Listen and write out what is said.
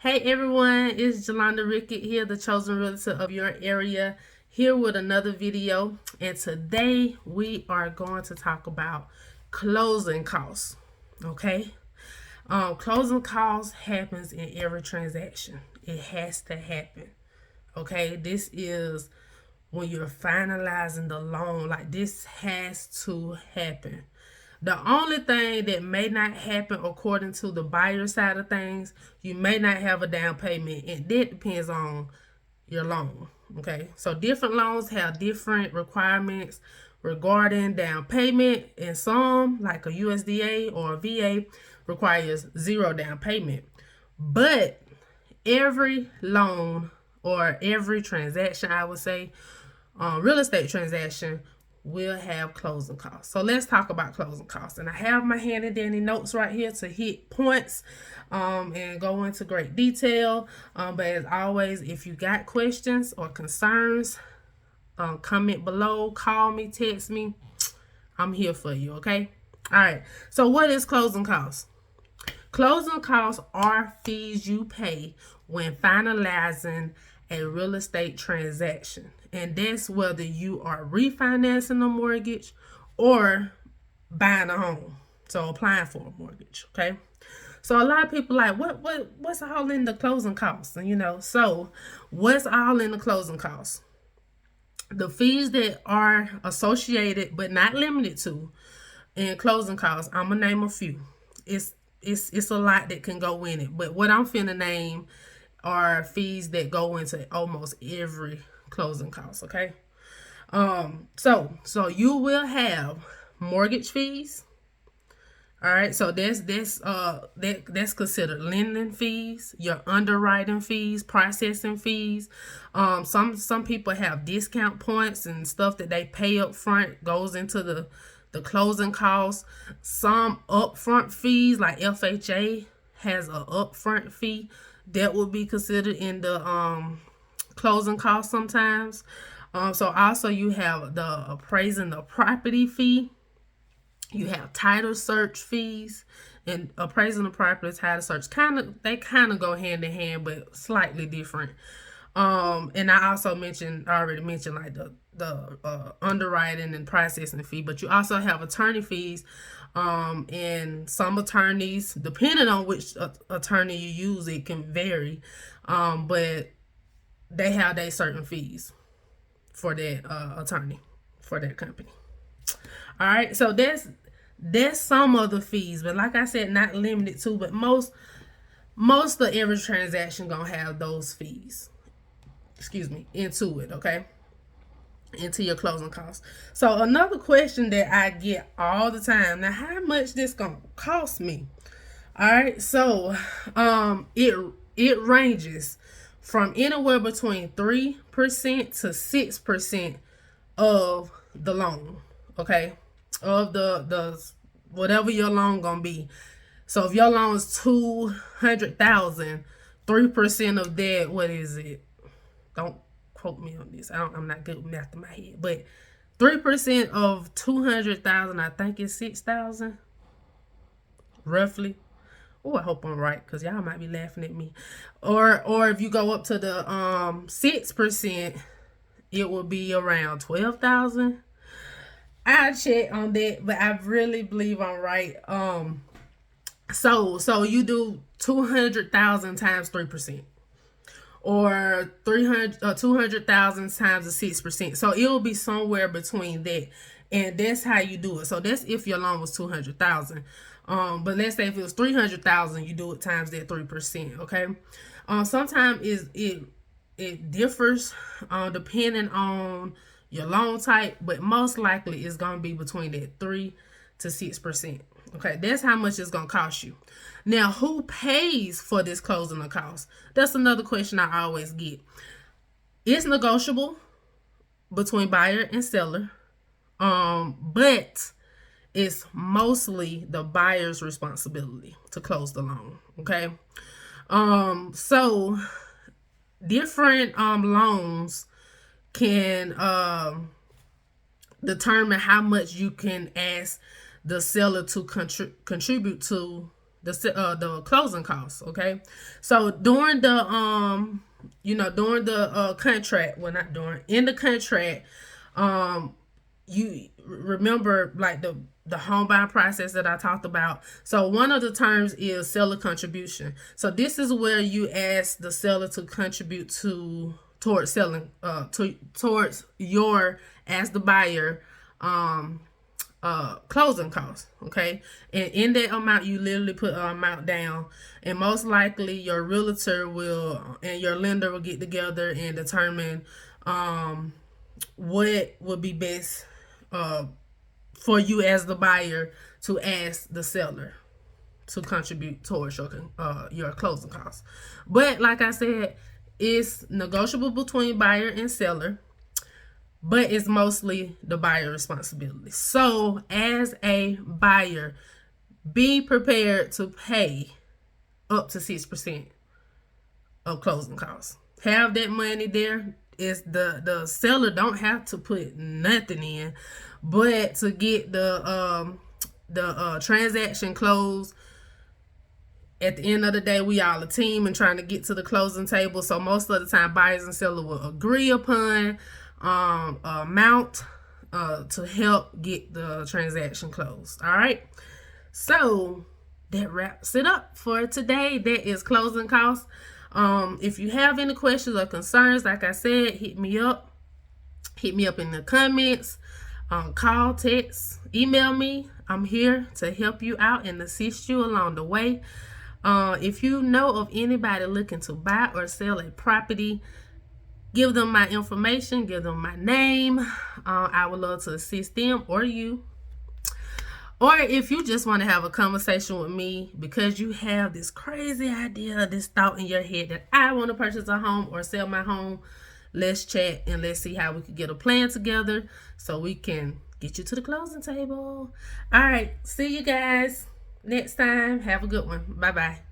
Hey everyone, it's Jolanda Rickett here, the chosen realtor of your area, here with another video. And today we are going to talk about closing costs. Okay, closing costs happens in every transaction. It has to happen. Okay, this is when you're finalizing the loan. Like, this has to happen. The only thing that may not happen according to the buyer side of things, you may not have a down payment, and that depends on your loan. Okay, so different loans have different requirements regarding down payment, and some, like a USDA or a VA, requires zero down payment. But every loan or every transaction, I would say, real estate transaction will have closing costs. So let's talk about closing costs. And I have my handy dandy notes right here to hit points and go into great detail. But as always, if you got questions or concerns, comment below, call me, text me. I'm here for you, okay? All right. So what is closing costs? Closing costs are fees you pay when finalizing a real estate transaction. And that's whether you are refinancing a mortgage or buying a home. So applying for a mortgage, okay? So a lot of people like, what's all in the closing costs? And so what's all in the closing costs? The fees that are associated but not limited to in closing costs, I'm gonna name a few. It's a lot that can go in it, but what I'm finna name are fees that go into almost every closing cost. Okay. So you will have mortgage fees. All right, so that's considered lending fees, your underwriting fees, processing fees. Some people have discount points and stuff that they pay up front goes into the closing costs. Some upfront fees, like FHA has a upfront fee that will be considered in the closing costs sometimes. So also you have the appraising the property fee. You have title search fees, and appraising the property, title search, they kind of go hand in hand, but slightly different. And I already mentioned like the underwriting and processing fee, but you also have attorney fees. And some attorneys, depending on which attorney you use, it can vary. But they have their certain fees for that attorney, for that company. All right, so that's some of the fees, but like I said, not limited to, but most of every transaction gonna have those fees. Into it, okay? Into your closing costs. So another question that I get all the time, now, how much this gonna cost me? All right, so it ranges from anywhere between 3% to 6% of the loan, okay, of the whatever your loan gonna be. So if your loan is 200,000, 3% of that, what is it? Don't quote me on this. I'm not good with math in my head, but 3% of 200,000, I think it's 6,000, roughly. Oh, I hope I'm right, because y'all might be laughing at me. Or if you go up to the 6%, it will be around 12,000. I check on that, but I really believe I'm right. So you do 200,000 times 3%, or 200,000 times the 6%. So it will be somewhere between that, and that's how you do it. So that's if your loan was 200,000. But let's say if it was 300,000, you do it times that 3%. Okay. Sometimes it differs depending on your loan type, but most likely it's gonna be between that 3 to 6%. Okay, that's how much it's gonna cost you. Now, who pays for this closing of costs? That's another question I always get. It's negotiable between buyer and seller, but it's mostly the buyer's responsibility to close the loan. Okay, so different loans can determine how much you can ask the seller to contribute to the closing costs. Okay, so during the during the contract, well, not during, in the contract, you remember like the home buying process that I talked about. So one of the terms is seller contribution. So this is where you ask the seller to contribute towards selling, towards your, as the buyer, closing costs. Okay, and in that amount you literally put an amount down, and most likely your realtor will and your lender will get together and determine what would be best for you as the buyer to ask the seller to contribute towards your closing costs. But like I said, it's negotiable between buyer and seller, but it's mostly the buyer responsibility. So as a buyer, be prepared to pay up to 6% of closing costs. Have that money there. Is the seller don't have to put nothing in, but to get the transaction closed. At the end of the day, we all a team and trying to get to the closing table. So most of the time, buyers and sellers will agree upon amount to help get the transaction closed. All right. So that wraps it up for today. That is closing costs. If you have any questions or concerns, like I said, hit me up. Hit me up in the comments. Call, text, email me. I'm here to help you out and assist you along the way. If you know of anybody looking to buy or sell a property, give them my information, give them my name. I would love to assist them or you. Or if you just want to have a conversation with me because you have this crazy idea, this thought in your head that I want to purchase a home or sell my home, let's chat and let's see how we can get a plan together so we can get you to the closing table. All right. See you guys next time. Have a good one. Bye-bye.